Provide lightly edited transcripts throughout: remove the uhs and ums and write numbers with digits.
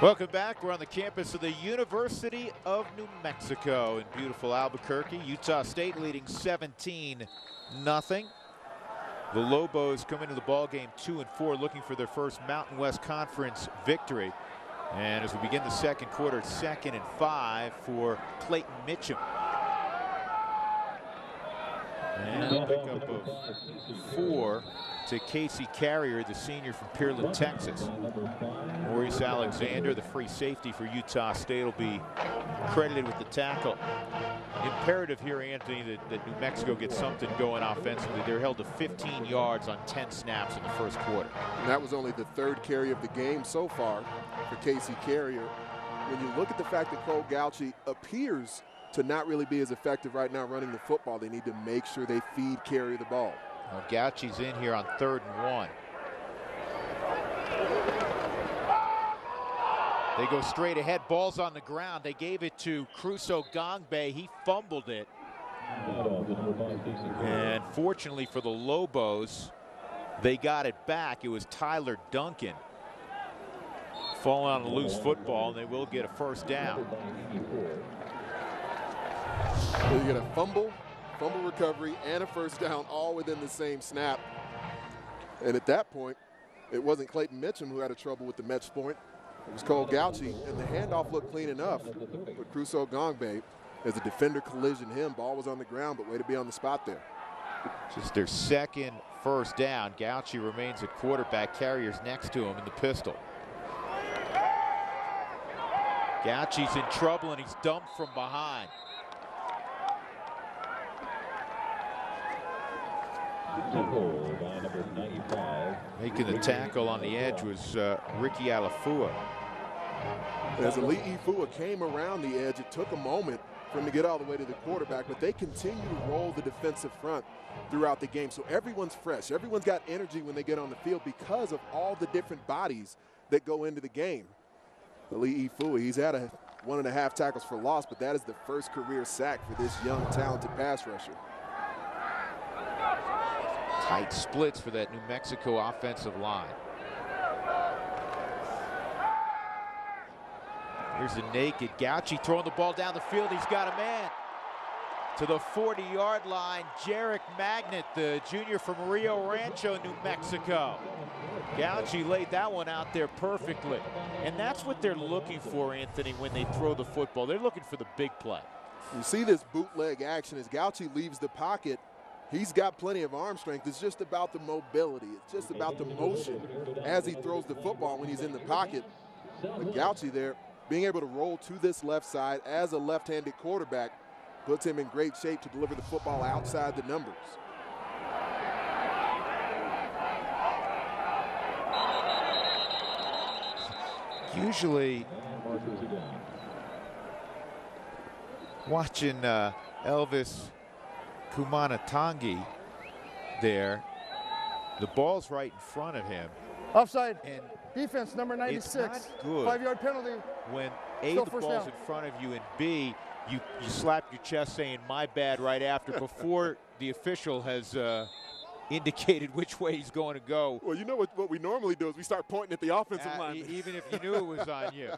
Welcome back. We're on the campus of the University of New Mexico in beautiful Albuquerque. Utah State leading 17-0. The Lobos come into the ball game 2-4, looking for their first Mountain West Conference victory. And as we begin the second quarter, it's 2nd and 5 for Clayton Mitchum. And a pickup of 4 to Casey Carrier, the senior from Pearland, Texas. Maurice Alexander, the free safety for Utah State, will be credited with the tackle. Imperative here, Anthony, that New Mexico gets something going offensively. They're held to 15 yards on 10 snaps in the first quarter. And that was only the 3rd carry of the game so far for Casey Carrier. When you look at the fact that Cole Gauchi appears to not really be as effective right now running the football, they need to make sure they feed Carrier the ball. Well, Gauchi's in here on 3rd and 1. They go straight ahead. Ball's on the ground. They gave it to Crusoe Gongbe. He fumbled it. And fortunately for the Lobos, they got it back. It was Tyler Duncan falling on a loose football, and they will get a first down. So you get a fumble recovery, and a first down all within the same snap. And at that point, it wasn't Clayton Mitchum who had a trouble with the match point. It was Cole Gauchi, and the handoff looked clean enough. But Crusoe Gongbe, as a defender collisioned him, ball was on the ground, but way to be on the spot there. Just their second first down. Gauchi remains at quarterback. Carrier's next to him in the pistol. Gauchi's in trouble, and he's dumped from behind. Making the tackle on the edge was Ricky Alafua. As Ali Ifua came around the edge, it took a moment for him to get all the way to the quarterback, but they continue to roll the defensive front throughout the game. So everyone's fresh. Everyone's got energy when they get on the field because of all the different bodies that go into the game. Ali Ifua, he's had 1.5 tackles for loss, but that is the first career sack for this young, talented pass rusher. Tight splits for that New Mexico offensive line. Here's a naked Gauchi throwing the ball down the field. He's got a man to the 40-yard line. Jarek Magnet, the junior from Rio Rancho, New Mexico. Gauchi laid that one out there perfectly. And that's what they're looking for, Anthony, when they throw the football. They're looking for the big play. You see this bootleg action as Gauchi leaves the pocket. He's got plenty of arm strength. It's just about the mobility. It's just about the motion as he throws the football when he's in the pocket. But Gauchi there, being able to roll to this left side as a left-handed quarterback, puts him in great shape to deliver the football outside the numbers. Usually, watching Elvis Kumanatangi there, the ball's right in front of him. Offside. And defense number 96. It's not good 5-yard penalty. When A, the ball's in front of you, and B, you slap your chest saying my bad right after before the official has indicated which way he's going to go. Well, you know what we normally do is we start pointing at the offensive line. Even if you knew it was on you.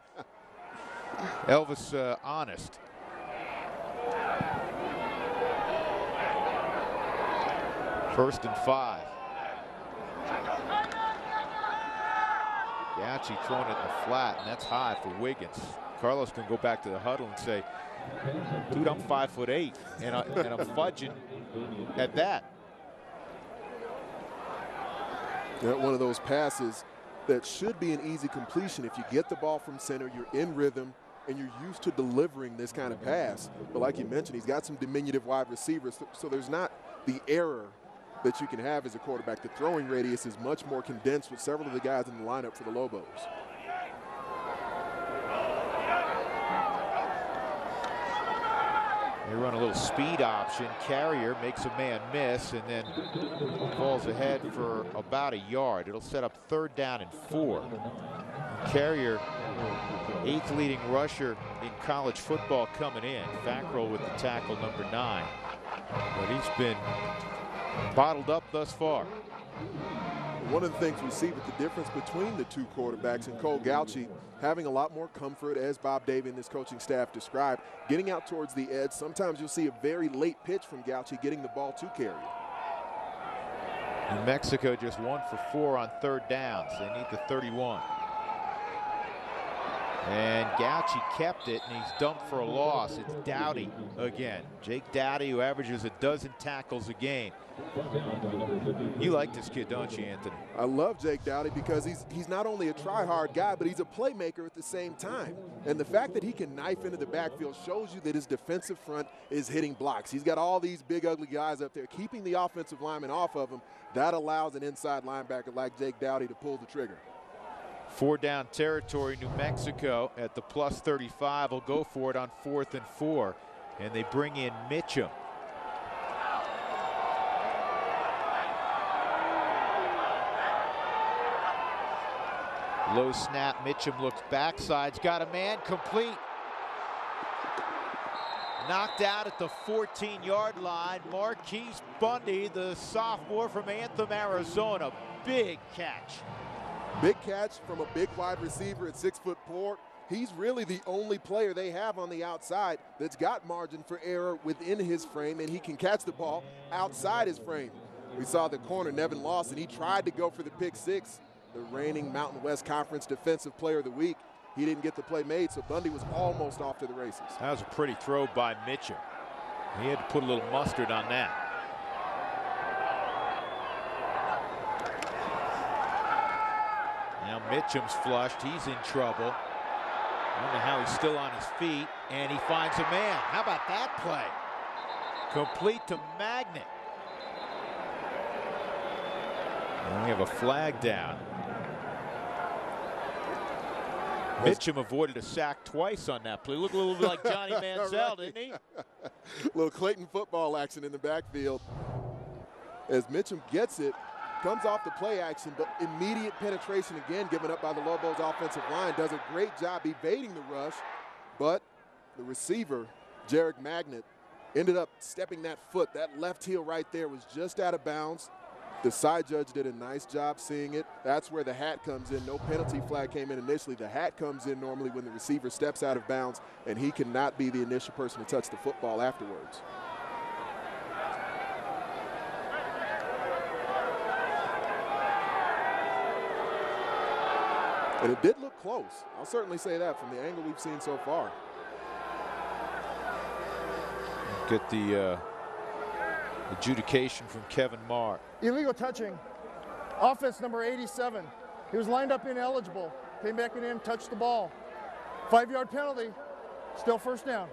Elvis honest. First and 5. Gauchi throwing it in the flat, and that's high for Wiggins. Carlos can go back to the huddle and say, dude, I'm 5'8", and I'm fudging at that. One of those passes that should be an easy completion. If you get the ball from center, you're in rhythm, and you're used to delivering this kind of pass. But like you mentioned, he's got some diminutive wide receivers, so there's not the error that you can have as a quarterback. The throwing radius is much more condensed with several of the guys in the lineup for the Lobos. They run a little speed option. Carrier makes a man miss and then falls ahead for about a yard. It'll set up 3rd down and 4. Carrier, 8th leading rusher in college football coming in. Fackrell with the tackle, number 9. But he's been bottled up thus far. one of the things we see with the difference between the two quarterbacks and Cole Gauchi having a lot more comfort, as Bob Davie and this coaching staff described, getting out towards the edge. Sometimes you'll see a very late pitch from Gauchi getting the ball to Carrier. New Mexico just 1 for 4 on third downs. They need the 31. And Gauchi kept it, and he's dumped for a loss. It's Dowdy again. Jake Dowdy, who averages 12 tackles a game. You like this kid, don't you, Anthony? I love Jake Dowdy because he's not only a try-hard guy, but he's a playmaker at the same time. And the fact that he can knife into the backfield shows you that his defensive front is hitting blocks. He's got all these big, ugly guys up there keeping the offensive lineman off of him. That allows an inside linebacker like Jake Dowdy to pull the trigger. 4 down territory. New Mexico at the plus 35 will go for it on 4th and 4, and they bring in Mitchum. Low snap. Mitchum looks backside's got a man, complete. Knocked out at the 14-yard line. Marquise Bundy, the sophomore from Anthem, Arizona. Big catch. Big catch from a big wide receiver at 6'4". He's really the only player they have on the outside that's got margin for error within his frame, and he can catch the ball outside his frame. We saw the corner, Nevin Lawson. He tried to go for the pick six, the reigning Mountain West Conference Defensive Player of the Week. He didn't get the play made, so Bundy was almost off to the races. That was a pretty throw by Mitchum. He had to put a little mustard on that. Now Mitchum's flushed. He's in trouble. I don't know how he's still on his feet, and he finds a man. How about that play? Complete to Magnet. And we have a flag down. Mitchum avoided a sack twice on that play. Looked a little bit like Johnny Manziel, didn't he? Little Clayton football action in the backfield. As Mitchum gets it, comes off the play action, but immediate penetration again given up by the Lobos offensive line. Does a great job evading the rush, but the receiver, Jarek Magnet, ended up stepping that foot. That left heel right there was just out of bounds. The side judge did a nice job seeing it. That's where the hat comes in. No penalty flag came in initially. The hat comes in normally when the receiver steps out of bounds, and he cannot be the initial person to touch the football afterwards. And it did look close. I'll certainly say that from the angle we've seen so far. Get the adjudication from Kevin Marr. Illegal touching. Offense number 87. He was lined up ineligible. Came back in, touched the ball. 5-yard penalty. Still first down.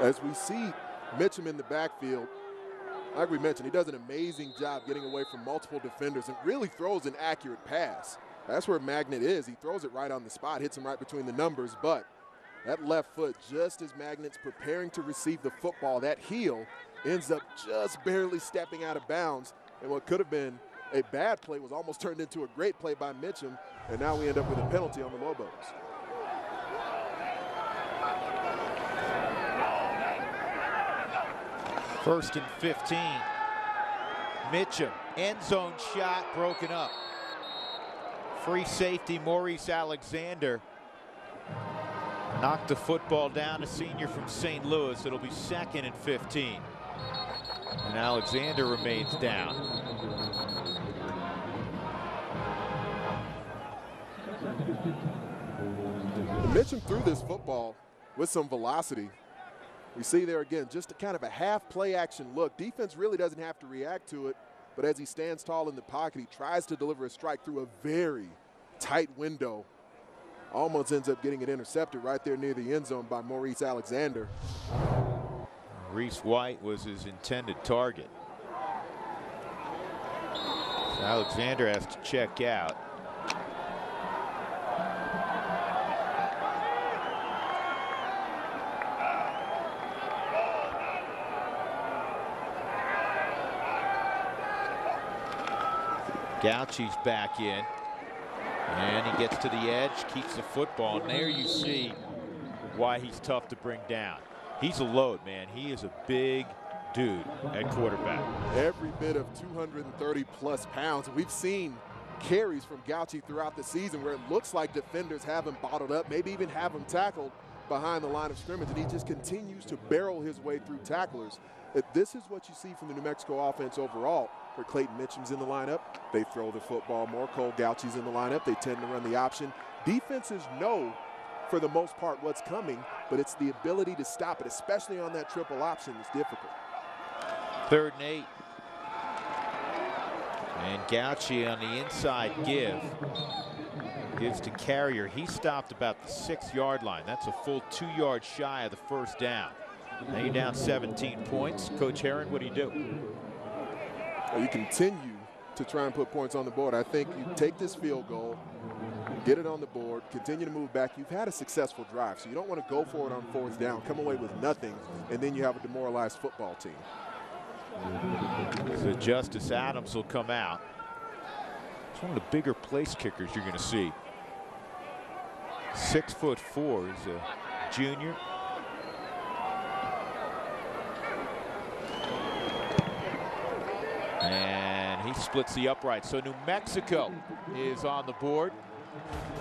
As we see Mitchum in the backfield, like we mentioned, he does an amazing job getting away from multiple defenders and really throws an accurate pass. That's where Magnet is. He throws it right on the spot, hits him right between the numbers, but that left foot, just as Magnet's preparing to receive the football, that heel ends up just barely stepping out of bounds. And what could have been a bad play was almost turned into a great play by Mitchum, and now we end up with a penalty on the Lobos. First and 15. Mitchum, end zone shot broken up. Free safety Maurice Alexander knocked the football down, a senior from St. Louis. It'll be 2nd and 15. And Alexander remains down. Mitchum threw this football with some velocity. We see there again just a kind of a half play action look. Defense really doesn't have to react to it, but as he stands tall in the pocket, he tries to deliver a strike through a very tight window. Almost ends up getting it intercepted right there near the end zone by Maurice Alexander. Reese White was his intended target. So Alexander has to check out. Gauchi's back in, and he gets to the edge, keeps the football, and there you see why he's tough to bring down. He's a load, man. He is a big, dude at quarterback. Every bit of 230-plus pounds. We've seen carries from Gauci throughout the season where it looks like defenders have him bottled up, maybe even have him tackled behind the line of scrimmage, and he just continues to barrel his way through tacklers. This is what you see from the New Mexico offense overall, where Clayton Mitchum's in the lineup. They throw the football more. Cole Gauci's in the lineup. They tend to run the option. Defenses know, for the most part, what's coming, but it's the ability to stop it, especially on that triple option, is difficult. 3rd and 8. And Gauci on the inside gives to Carrier. He stopped about the 6-yard line. That's a full 2 yards shy of the first down. Now you're down 17 points. Coach Herron, what do you do? You continue to try and put points on the board. I think you take this field goal, get it on the board, continue to move back. You've had a successful drive, so you don't want to go for it on 4th down, come away with nothing, and then you have a demoralized football team. So Justice Adams will come out. It's one of the bigger place kickers you're going to see. 6'4", he's a junior. And he splits the upright. So New Mexico is on the board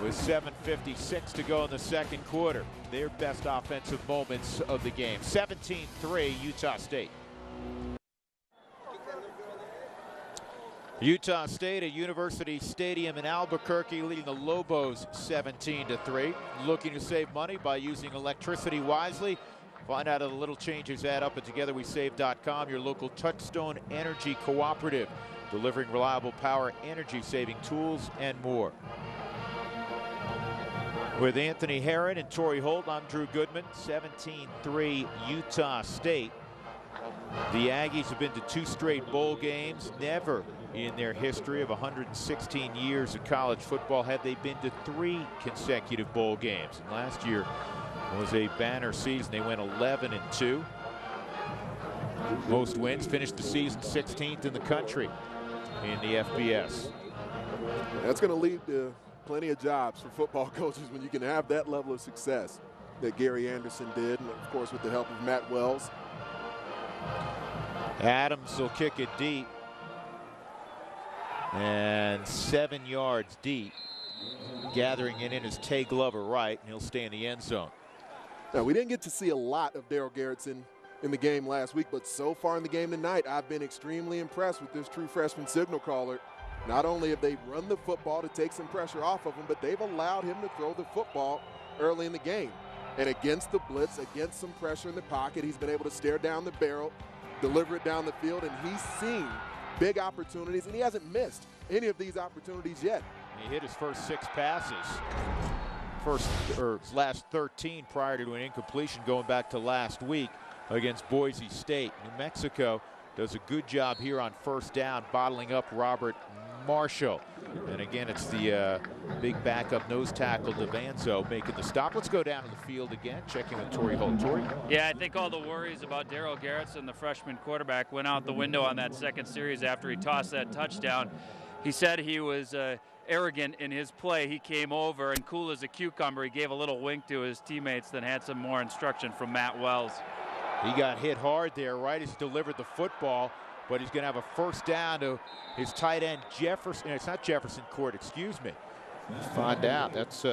with 7:56 to go in the second quarter. Their best offensive moments of the game. 17-3 Utah State. Utah State at University Stadium in Albuquerque leading the Lobos 17-3. Looking to save money by using electricity wisely. Find out how the little changes add up at TogetherWeSave.com, your local Touchstone Energy Cooperative, delivering reliable power, energy-saving tools, and more. With Anthony Herron and Torrey Holt, I'm Drew Goodman. 17-3 Utah State. The Aggies have been to 2 straight bowl games. Never in their history of 116 years of college football had they been to 3 consecutive bowl games. And last year was a banner season. They went 11-2. Most wins, finished the season 16th in the country in the FBS. That's going to lead to plenty of jobs for football coaches when you can have that level of success that Gary Anderson did, and of course with the help of Matt Wells. Adams will kick it deep, and 7 yards deep. Gathering it in is Tay Glover right, and he'll stay in the end zone. Now, we didn't get to see a lot of Darrell Garrettson in the game last week, but so far in the game tonight, I've been extremely impressed with this true freshman signal caller. Not only have they run the football to take some pressure off of him, but they've allowed him to throw the football early in the game. And against the blitz, against some pressure in the pocket, he's been able to stare down the barrel, deliver it down the field, and he's seen big opportunities, and he hasn't missed any of these opportunities yet. He hit his first 6 passes. Last 13 prior to an incompletion going back to last week against Boise State. New Mexico does a good job here on 1st down, bottling up Robert Marshall. And again, it's the big backup nose tackle Devanzo making the stop. Let's go down to the field again, checking with Torrey Holt. Torrey? Yeah, I think all the worries about Darrell Garrettson, the freshman quarterback, went out the window on that second series after he tossed that touchdown. He said he was arrogant in his play. He came over and cool as a cucumber. He gave a little wink to his teammates, then had some more instruction from Matt Wells. He got hit hard there, right as he delivered the football, but he's going to have a 1st down to his tight end Jefferson. It's not Jefferson Court, excuse me. Let's find out. That's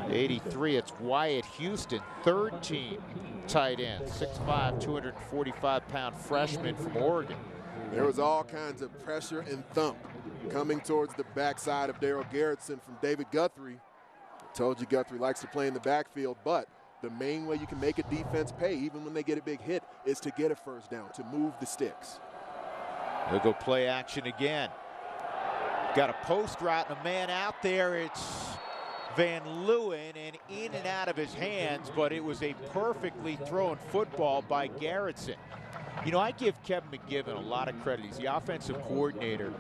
83. It's Wyatt Houston, 3rd team tight end, 6'5", 245-pound freshman from Oregon. There was all kinds of pressure and thump coming towards the backside of Darrell Garrettson from David Guthrie. I told you Guthrie likes to play in the backfield, but the main way you can make a defense pay, even when they get a big hit, is to get a 1st down, to move the sticks. They'll go play action again. Got a post route and a man out there. It's Van Leeuwen, and in and out of his hands, but it was a perfectly thrown football by Garrettson. You know, I give Kevin McGiven a lot of credit. He's the offensive coordinator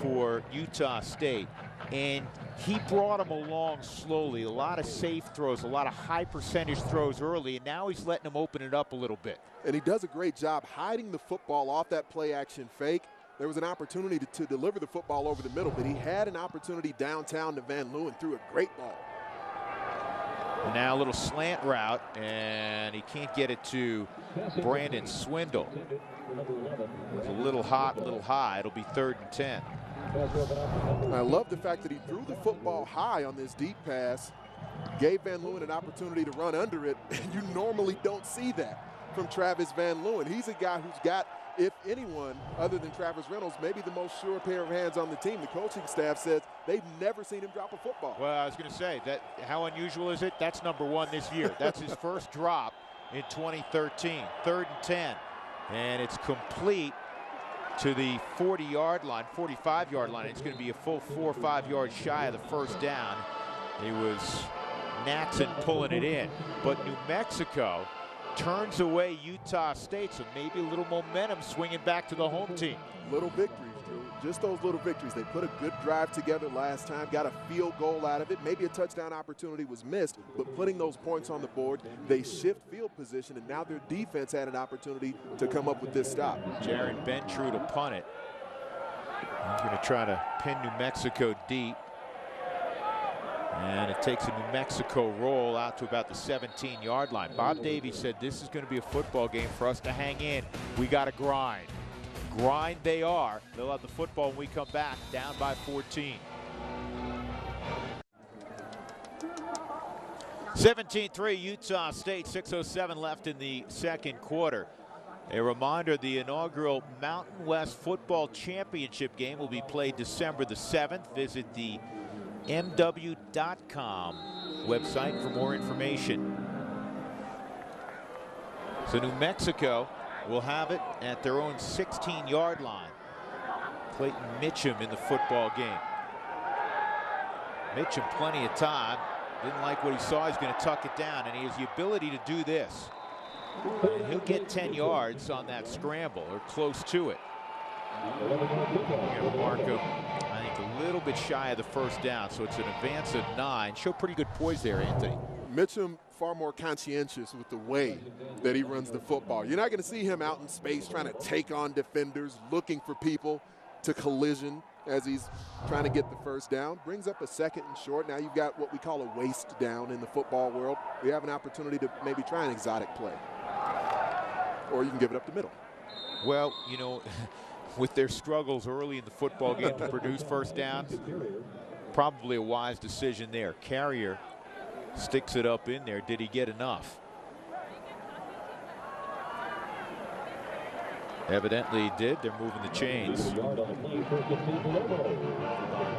for Utah State, and he brought him along slowly. A lot of safe throws, a lot of high percentage throws early, and now he's letting him open it up a little bit. And he does a great job hiding the football off that play action fake. There was an opportunity to deliver the football over the middle, but he had an opportunity downtown to Van Leeuwen, threw a great ball. And now a little slant route, and he can't get it to Brandon Swindle. It's a little hot, a little high. It'll be 3rd and 10. I love the fact that he threw the football high on this deep pass, gave Van Leeuwen an opportunity to run under it, and you normally don't see that from Travis Van Leeuwen. He's a guy who's got, if anyone other than Travis Reynolds, maybe the most sure pair of hands on the team. The coaching staff says they've never seen him drop a football. Well, I was going to say, that how unusual is it? That's #1 this year. That's his first drop in 2013. 3rd and 10. And it's complete to the 40-yard line, 45-yard line. It's going to be a full 4 or 5 yards shy of the first down. It was Natson pulling it in. But New Mexico turns away Utah State, so maybe a little momentum swinging back to the home team. Little victories, Drew. Just those little victories. They put a good drive together last time, got a field goal out of it. Maybe a touchdown opportunity was missed, but putting those points on the board, they shift field position, and now their defense had an opportunity to come up with this stop. Jaron Bentrue to punt it. He's going to try to pin New Mexico deep. And it takes a New Mexico roll out to about the 17-yard line. Bob Davie said this is going to be a football game for us to hang in. We got to grind. Grind they are. They'll have the football when we come back, down by 14. 17-3 Utah State, 6:07 left in the second quarter. A reminder, the inaugural Mountain West Football Championship game will be played December the 7th. Visit the MW.com website for more information. So New Mexico will have it at their own 16-yard line. Clayton Mitchum in the football game. Mitchum plenty of time. Didn't like what he saw. He's going to tuck it down, and he has the ability to do this. And he'll get 10 yards on that scramble, or close to it. We're going to mark him, I think, a little bit shy of the first down, so it's an advance of 9. Show pretty good poise there, Anthony. Mitchum far more conscientious with the way that he runs the football. You're not going to see him out in space trying to take on defenders, looking for people to collision as he's trying to get the first down. Brings up a 2nd and short. Now you've got what we call a waste down in the football world. We have an opportunity to maybe try an exotic play. Or you can give it up the middle. Well, you know, with their struggles early in the football game to produce first downs, probably a wise decision there. Carrier sticks it up in there. Did he get enough? Evidently he did. They're moving the chains.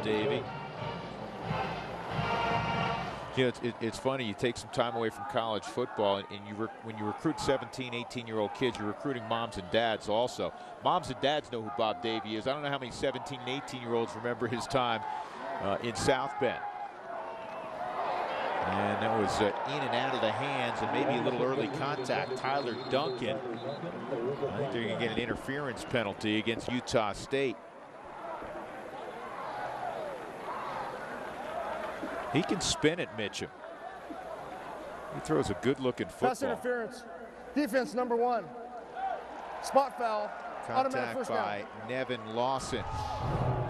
Davey. You know, it's funny, you take some time away from college football, and when you recruit 17, 18-year-old kids, you're recruiting moms and dads also. Moms and dads know who Bob Davie is. I don't know how many 17 and 18-year-olds remember his time in South Bend. And that was in and out of the hands, and maybe a little early contact. Tyler Duncan, I think they're going to get an interference penalty against Utah State. He can spin it, Mitchum. He throws a good-looking football. Pass interference. Defense #1. Spot foul. Automatic first down. Contact by Nevin Lawson,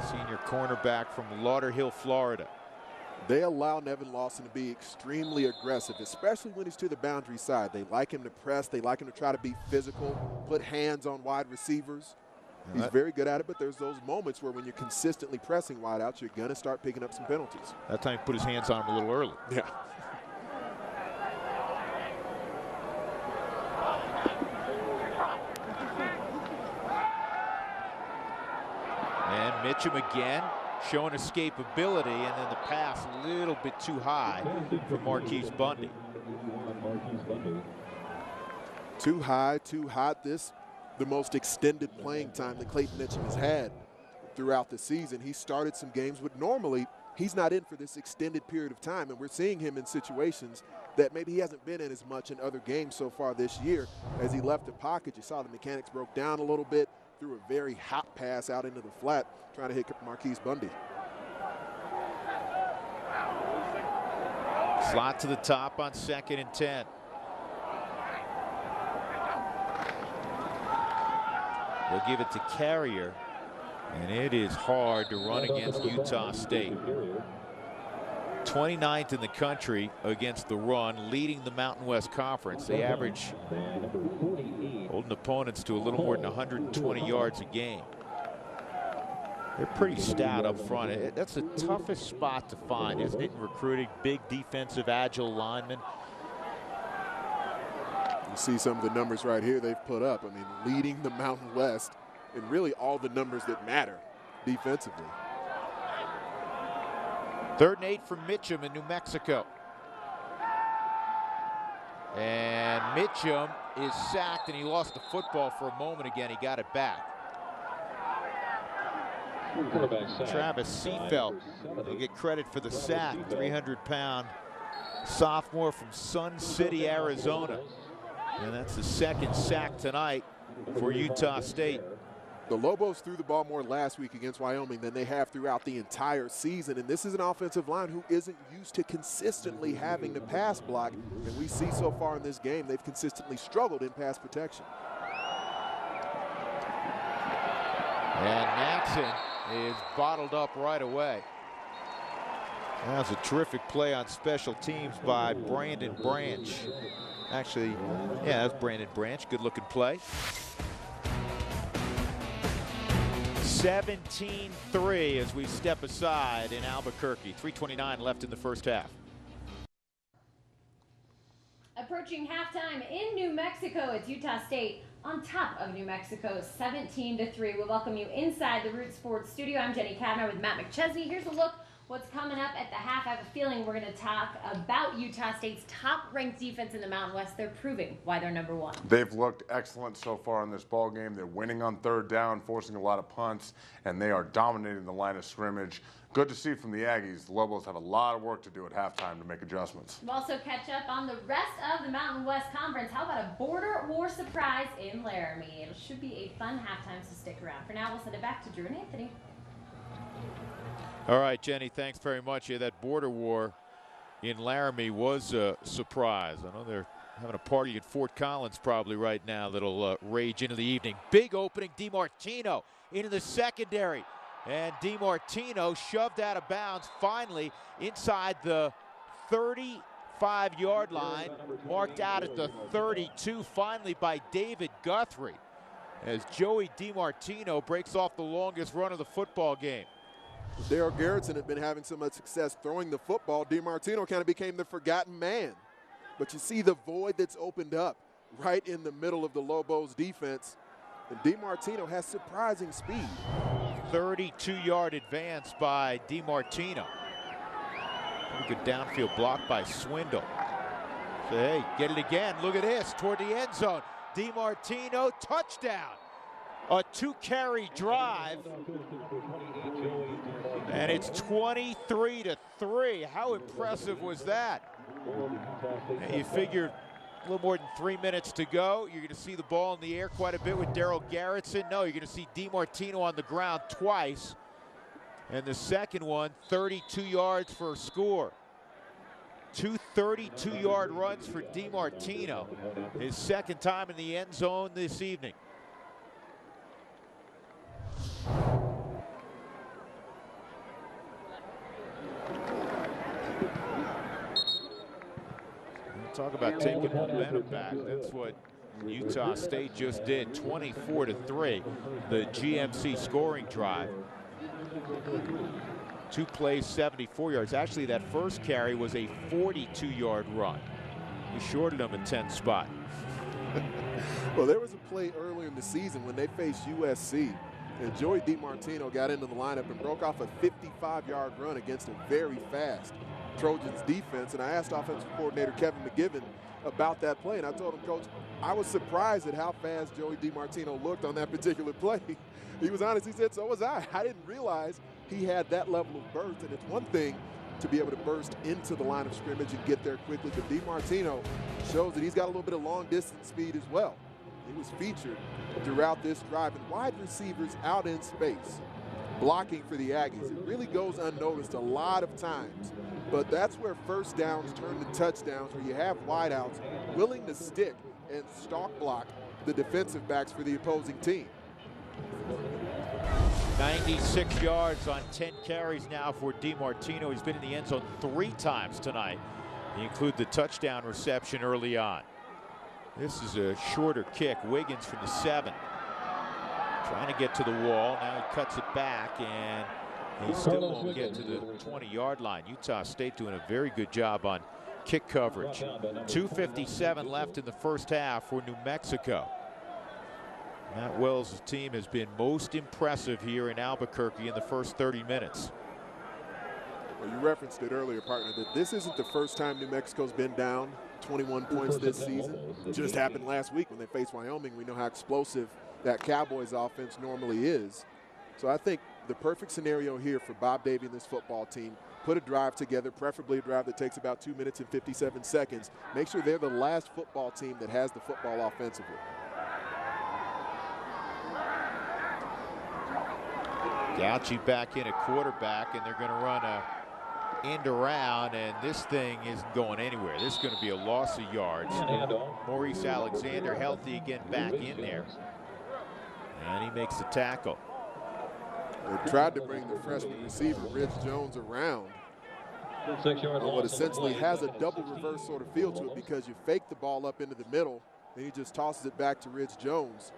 senior cornerback from Lauderhill, Florida. They allow Nevin Lawson to be extremely aggressive, especially when he's to the boundary side. They like him to press. They like him to try to be physical, put hands on wide receivers. He's very good at it, but there's those moments where when you're consistently pressing wideouts, you're going to start picking up some penalties. That time he put his hands on him a little early. Yeah. And Mitchum again showing escapability, and then the pass a little bit too high for Marquise Bundy. Too high, too hot. This the most extended playing time that Clayton Mitchum has had throughout the season. He started some games, but normally he's not in for this extended period of time, and we're seeing him in situations that maybe he hasn't been in as much in other games so far this year. As he left the pocket, you saw the mechanics broke down a little bit, threw a very hot pass out into the flat, trying to hit Marquise Bundy. Slot to the top on 2nd and 10. They'll give it to Carrier, and it is hard to run against Utah State. 29th in the country against the run, leading the Mountain West Conference. They average holding opponents to a little more than 120 yards a game. They're pretty stout up front. That's the toughest spot to find, isn't it, in recruiting? Big defensive, agile linemen. You see some of the numbers right here they've put up. I mean, leading the Mountain West in really all the numbers that matter defensively. 3rd and 8 from Mitchum in New Mexico. And Mitchum is sacked, and he lost the football for a moment again. He got it back. Travis Seafelt will get credit for the sack. 300-pound sophomore from Sun City, Arizona. And that's the 2nd sack tonight for Utah State. The Lobos threw the ball more last week against Wyoming than they have throughout the entire season. And this is an offensive line who isn't used to consistently having to pass block. And we see so far in this game, they've consistently struggled in pass protection. And Natson is bottled up right away. That was a terrific play on special teams by Brandon Branch. Actually, yeah, that's Brandon Branch. Good looking play. 17-3 as we step aside in Albuquerque. 3:29 left in the first half. Approaching halftime in New Mexico, it's Utah State on top of New Mexico, 17-3. We'll welcome you inside the Root Sports studio. I'm Jenny Cadner with Matt McChesney. Here's a look what's coming up at the half. I have a feeling we're going to talk about Utah State's top-ranked defense in the Mountain West. They're proving why they're #1. They've looked excellent so far in this ball game. They're winning on 3rd down, forcing a lot of punts, and they are dominating the line of scrimmage. Good to see from the Aggies. The Lobos have a lot of work to do at halftime to make adjustments. We'll also catch up on the rest of the Mountain West Conference. How about a border war surprise in Laramie? It should be a fun halftime, so stick around. For now, we'll send it back to Drew and Anthony. All right, Jenny, thanks very much. Yeah, that border war in Laramie was a surprise. I know they're having a party at Fort Collins probably right now that'll rage into the evening. Big opening, DiMartino into the secondary. And DiMartino shoved out of bounds finally inside the 35-yard line, marked out at the 32 finally by David Guthrie as Joey DiMartino breaks off the longest run of the football game. Daryl Garrettson had been having so much success throwing the football. DiMartino kind of became the forgotten man. But you see the void that's opened up right in the middle of the Lobos defense. And DiMartino has surprising speed. 32-yard advance by DiMartino. Pretty good downfield block by Swindle. So, hey, get it again. Look at this, toward the end zone. DiMartino, touchdown. A 2-carry drive. And it's 23-3. How impressive was that? And you figure a little more than 3 minutes to go. You're going to see the ball in the air quite a bit with Daryl Garrettson. No, you're going to see DiMartino on the ground twice. And the second one, 32 yards for a score. 2 32-yard runs for DiMartino. His 2nd time in the end zone this evening. Talk about taking momentum back. That's what Utah State just did. 24-3, the GMC scoring drive. 2 plays, 74 yards. Actually, that first carry was a 42-yard run. He shorted him a 10 spot. Well, there was a play earlier in the season when they faced USC, and Joey DiMartino got into the lineup and broke off a 55-yard run against a very fast Trojans defense. And I asked offensive coordinator Kevin McGibbon about that play, and I told him, Coach, I was surprised at how fast Joey DiMartino looked on that particular play. He was honest. He said, so was I. I didn't realize he had that level of burst, and it's one thing to be able to burst into the line of scrimmage and get there quickly, but DiMartino shows that he's got a little bit of long-distance speed as well. He was featured throughout this drive, and wide receivers out in space blocking for the Aggies. It really goes unnoticed a lot of times, but that's where first downs turn to touchdowns, where you have wideouts willing to stick and stalk block the defensive backs for the opposing team. 96 yards on 10 carries now for DiMartino. He's been in the end zone 3 times tonight. He included the touchdown reception early on. This is a shorter kick. Wiggins from the 7. Trying to get to the wall. Now he cuts it back, and he still won't get to the 20-yard line. Utah State doing a very good job on kick coverage. 2:57 left in the first half for New Mexico. Matt Wells' team has been most impressive here in Albuquerque in the first 30 minutes. Well, you referenced it earlier, partner, that this isn't the first time New Mexico's been down 21 points this season. It just happened last week when they faced Wyoming. We know how explosive that Cowboys offense normally is. So I think the perfect scenario here for Bob Davie and this football team, put a drive together, preferably a drive that takes about 2 minutes and 57 seconds. Make sure they're the last football team that has the football offensively. Gauci back in at quarterback, and they're going to run a end around, and this thing isn't going anywhere. This is going to be a loss of yards. Maurice Alexander healthy again back in there, and he makes the tackle. They tried to bring the freshman receiver, Rich Jones, around on what essentially has a double reverse sort of feel to it, because you fake the ball up into the middle, and he just tosses it back to Rich Jones.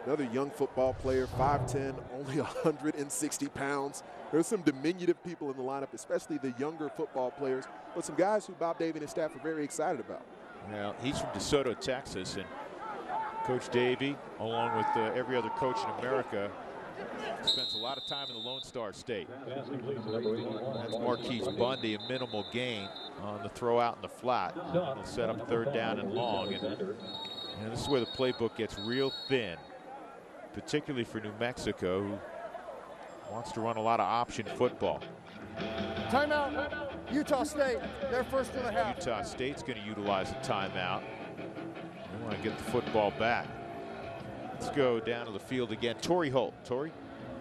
Another young football player, 5'10", only 160 pounds. There's some diminutive people in the lineup, especially the younger football players, but some guys who Bob Davie and his staff are very excited about. Well, he's from DeSoto, Texas, and Coach Davie, along with every other coach in America, spends a lot of time in the Lone Star State. That's Marquise Bundy, a minimal gain on the throw out in the flat. It'll set up 3rd down and long, and this is where the playbook gets real thin, particularly for New Mexico, who wants to run a lot of option football. Timeout, Utah State, their first and a half. Utah State's going to utilize a timeout. They want to get the football back. Let's go down to the field again. Torrey Holt. Torrey?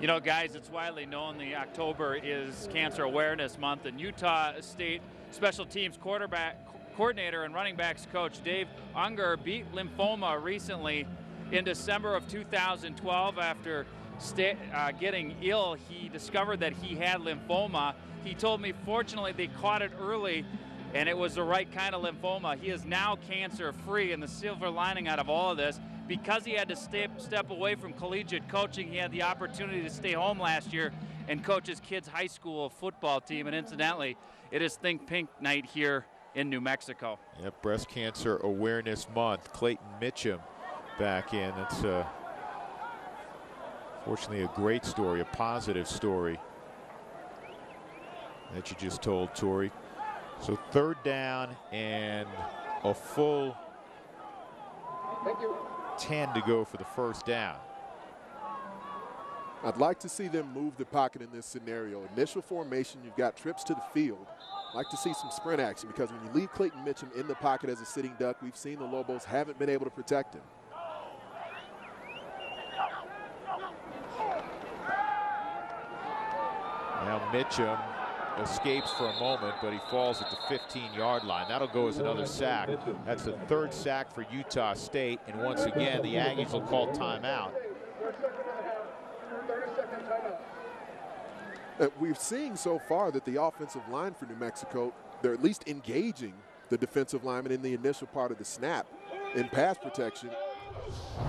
You know, guys, it's widely known the October is Cancer Awareness Month, and Utah State special teams coordinator and running backs coach Dave Unger beat lymphoma recently. In December of 2012, after getting ill, he discovered that he had lymphoma. He told me, fortunately, they caught it early, and it was the right kind of lymphoma. He is now cancer-free, and the silver lining out of all of this, because he had to step away from collegiate coaching, he had the opportunity to stay home last year and coach his kids' high school football team. And incidentally, it is Think Pink night here in New Mexico. Yep, Breast Cancer Awareness Month. Clayton Mitchum back in. That's fortunately a great story, a positive story that you just told, Torrey. So 3rd down and a full 10 to go for the first down. I'd like to see them move the pocket in this scenario. Initial formation, you've got trips to the field. I'd like to see some sprint action, because when you leave Clayton Mitchum in the pocket as a sitting duck, we've seen the Lobos haven't been able to protect him. Now Mitchum escapes for a moment, but he falls at the 15-yard line. That'll go as another sack. That's the 3rd sack for Utah State, and once again the Aggies will call timeout. We're seeing so far that the offensive line for New Mexico, they're at least engaging the defensive lineman in the initial part of the snap in pass protection.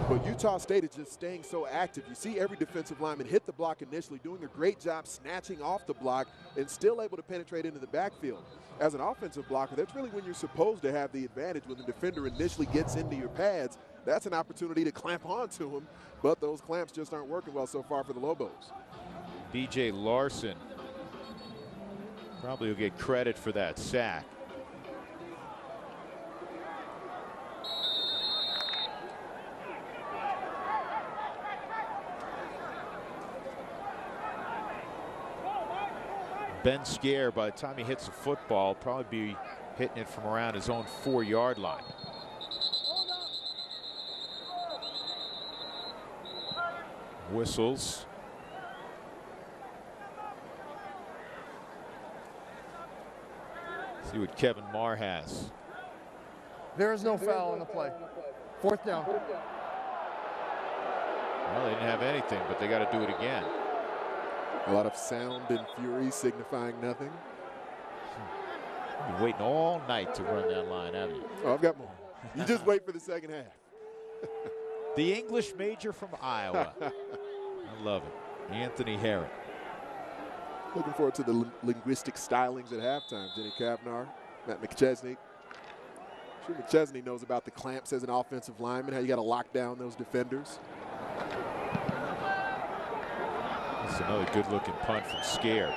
But Utah State is just staying so active. You see every defensive lineman hit the block initially, doing a great job snatching off the block and still able to penetrate into the backfield. As an offensive blocker, that's really when you're supposed to have the advantage. When the defender initially gets into your pads, that's an opportunity to clamp onto him, but those clamps just aren't working well so far for the Lobos. B.J. Larson probably will get credit for that sack. Ben Scare, by the time he hits the football, probably be hitting it from around his own 4-yard line. Whistles. See what Kevin Marr has. There is no foul on the play. 4th down. Well, they didn't have anything, but they got to do it again. A lot of sound and fury signifying nothing. You've been waiting all night to run that line, haven't you? Oh, I've got more. You just wait for the second half. The English major from Iowa. I love it. Anthony Herron. Looking forward to the linguistic stylings at halftime. Jenny Kavnar, Matt McChesney. I'm sure McChesney knows about the clamps as an offensive lineman, how you got to lock down those defenders. That's another good-looking punt from Scare.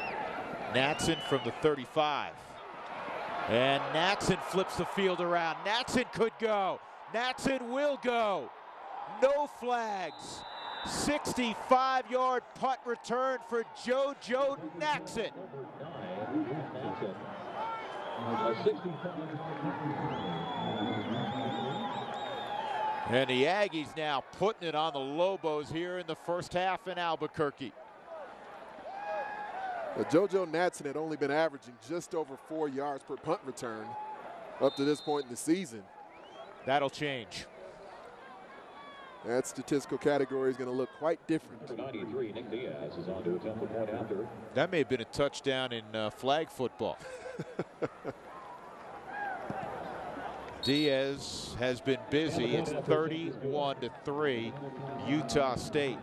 Natson from the 35. And Natson flips the field around. Natson could go. Natson will go. No flags. 65-yard punt return for JoJo Natson. And the Aggies now putting it on the Lobos here in the first half in Albuquerque. But JoJo Natson had only been averaging just over 4 yards per punt return up to this point in the season. That'll change. That statistical category is going to look quite different. That may have been a touchdown in flag football. Diaz has been busy. It's 31-3, Utah State.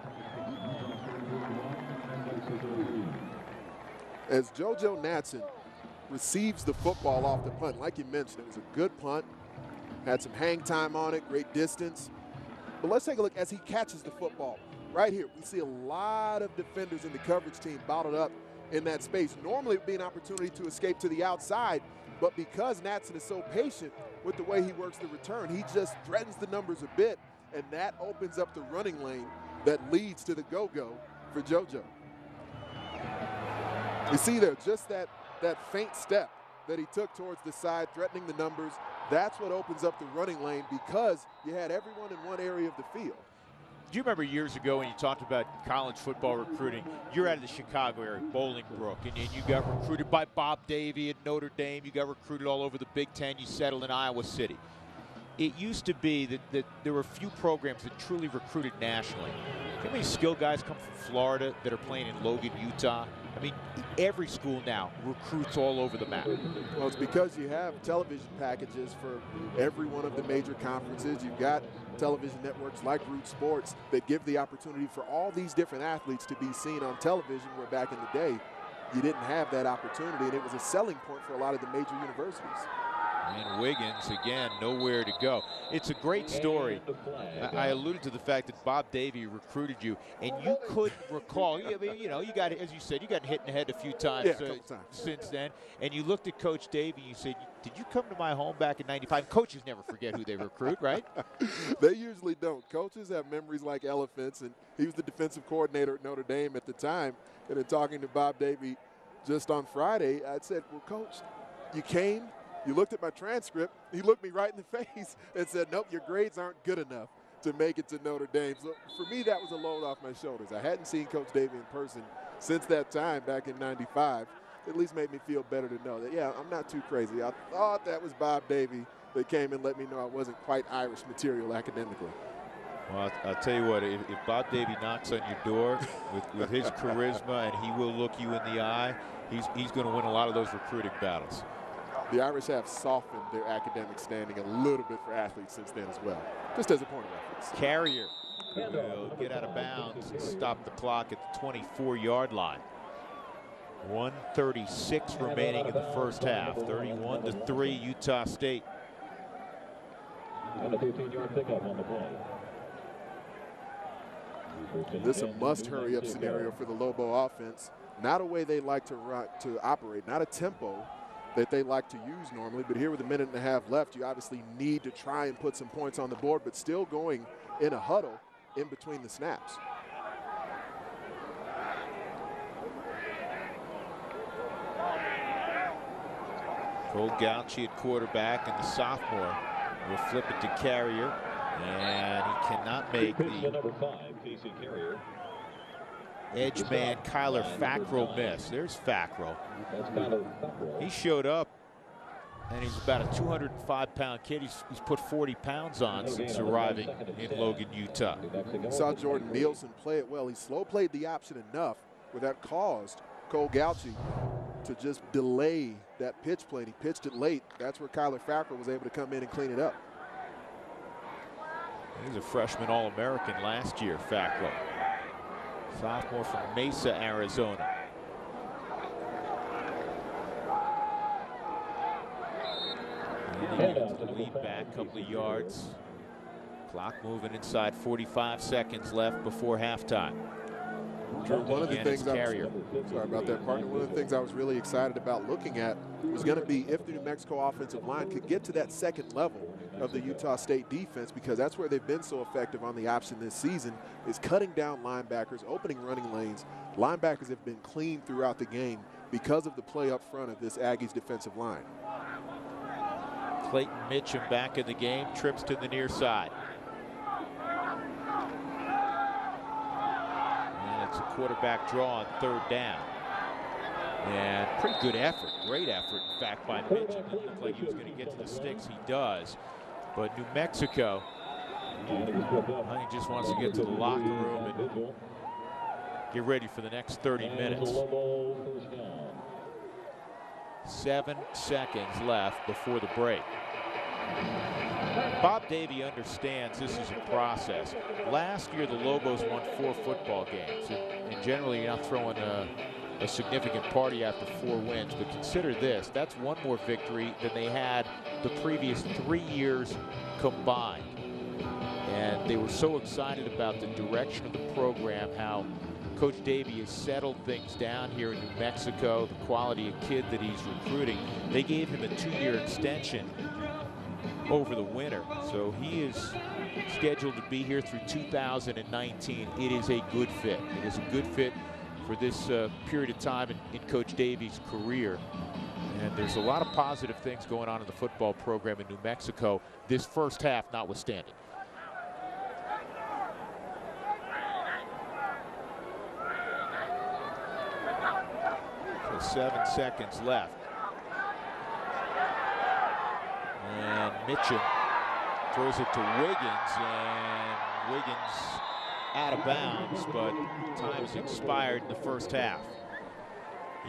As JoJo Natson receives the football off the punt, like you mentioned, it was a good punt. Had some hang time on it, great distance. But let's take a look as he catches the football. Right here, we see a lot of defenders in the coverage team bottled up in that space. Normally it would be an opportunity to escape to the outside, but because Natson is so patient with the way he works the return, he just threatens the numbers a bit, and that opens up the running lane that leads to the go-go for JoJo. You see there, just that faint step that he took towards the side, threatening the numbers, that's what opens up the running lane because you had everyone in one area of the field. Do you remember years ago when you talked about college football recruiting? You're out of the Chicago area, Bolingbrook, and you got recruited by Bob Davie at Notre Dame. You got recruited all over the Big Ten. You settled in Iowa City. It used to be that there were a few programs that truly recruited nationally. How many skilled guys come from Florida that are playing in Logan, Utah? I mean, every school now recruits all over the map. Well, it's because you have television packages for every one of the major conferences. You've got television networks like Root Sports that give the opportunity for all these different athletes to be seen on television, where back in the day, you didn't have that opportunity, and it was a selling point for a lot of the major universities. And Wiggins, again, nowhere to go. It's a great story. I alluded to the fact that Bob Davie recruited you, and you couldn't recall. You know, you got, as you said, you got hit in the head a few times, since then. And you looked at Coach Davie and you said, did you come to my home back in '95? Coaches never forget who they recruit, right? They usually don't. Coaches have memories like elephants, and he was the defensive coordinator at Notre Dame at the time. And in talking to Bob Davie just on Friday, I said, well, Coach, you came, you looked at my transcript, he looked me right in the face and said, nope, your grades aren't good enough to make it to Notre Dame. So for me, that was a load off my shoulders. I hadn't seen Coach Davie in person since that time back in '95. At least made me feel better to know that, yeah, I'm not too crazy. I thought that was Bob Davie that came and let me know I wasn't quite Irish material academically. Well, I'll tell you what, if Bob Davie knocks on your door with his charisma, and he will look you in the eye, he's going to win a lot of those recruiting battles. The Irish have softened their academic standing a little bit for athletes since then as well, just as a point of reference. Carrier will get out of bounds and stop the clock at the 24-yard line. 1:36 remaining in the first half. 31-3, Utah State. And a 15-yard pickup on the play. This is a must-hurry-up scenario for the Lobo offense. Not a way they like to operate, not a tempo that they like to use normally. But here with a minute and a half left, you obviously need to try and put some points on the board, but still going in a huddle in between the snaps. Cole Gauchi at quarterback, and the sophomore will flip it to Carrier, and he cannot make the number 5, Casey Carrier. Edge man Kyler Fackrell miss. There's Fackrell. That's Kyler Fackrell. He showed up, and he's about a 205-pound kid. He's put 40 pounds on since arriving in Logan, Utah. Saw Jordan Nielsen play it well. He slow played the option enough where that caused Cole Gauchi to just delay that pitch play. He pitched it late. That's where Kyler Fackrell was able to come in and clean it up. He's a freshman All-American last year, Fackrell. Sophomore from Mesa, Arizona. And he gets the lead back, couple of yards. Clock moving inside, 45 seconds left before halftime. Drew, one of the things sorry about that, partner. One of the things I was really excited about looking at was going to be if the New Mexico offensive line could get to that second level of the Utah State defense, because that's where they've been so effective on the option this season, is cutting down linebackers, opening running lanes. Linebackers have been clean throughout the game because of the play up front of this Aggies defensive line. Clayton Mitchum back in the game, trips to the near side. And it's a quarterback draw on third down. And pretty good effort, great effort, in fact, by Mitchum. It looked like he was going to get to the sticks. He does. But New Mexico, I think, just wants to get to the locker room and get ready for the next 30 minutes. 7 seconds left before the break. Bob Davie understands this is a process. Last year, the Lobos won 4 football games. And generally, you're not throwing a significant party after 4 wins. But consider this, that's one more victory than they had the previous 3 years combined. And they were so excited about the direction of the program, how Coach Davie has settled things down here in New Mexico, the quality of kid that he's recruiting. They gave him a 2-year extension over the winter, so he is scheduled to be here through 2019. It is a good fit. It is a good fit for this period of time in Coach Davie's career. And there's a lot of positive things going on in the football program in New Mexico, this first half notwithstanding. So 7 seconds left. And Mitchum throws it to Wiggins, and Wiggins out of bounds, but time's expired in the first half.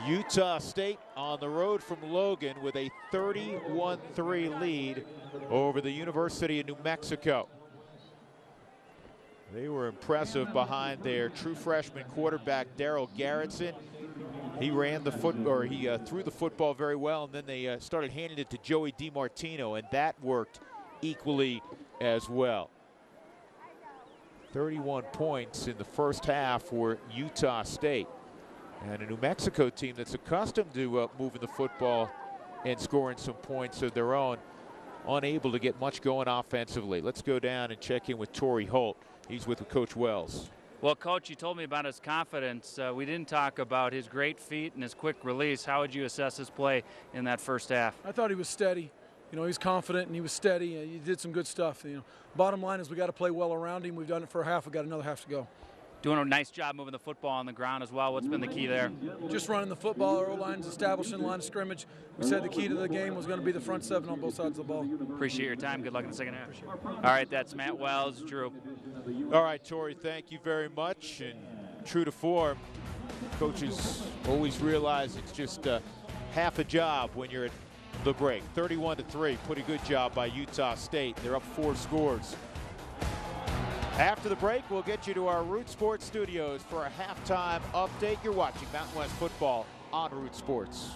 Utah State on the road from Logan with a 31-3 lead over the University of New Mexico. They were impressive behind their true freshman quarterback, Daryl Garrettson. He ran the he threw the football very well, and then they started handing it to Joey DiMartino, and that worked equally as well. 31 points in the first half for Utah State. And a New Mexico team that's accustomed to moving the football and scoring some points of their own, unable to get much going offensively. Let's go down and check in with Torrey Holt. He's with Coach Wells. Well, Coach, you told me about his confidence. We didn't talk about his great feet and his quick release. How would you assess his play in that first half? I thought he was steady. You know, he's confident and he was steady. He did some good stuff. You know, bottom line is we got to play well around him. We've done it for a half. We got another half to go. Doing a nice job moving the football on the ground as well. What's been the key there? Just running the football. Our O-line's establishing line of scrimmage. We said the key to the game was going to be the front seven on both sides of the ball. Appreciate your time. Good luck in the second half. All right, that's Matt Wells. Drew. All right, Torrey, thank you very much. And true to form, coaches always realize it's just half a job when you're at the break. 31-3, pretty good job by Utah State. They're up 4 scores. After the break, we'll get you to our Root Sports studios for a halftime update. You're watching Mountain West Football on Root Sports.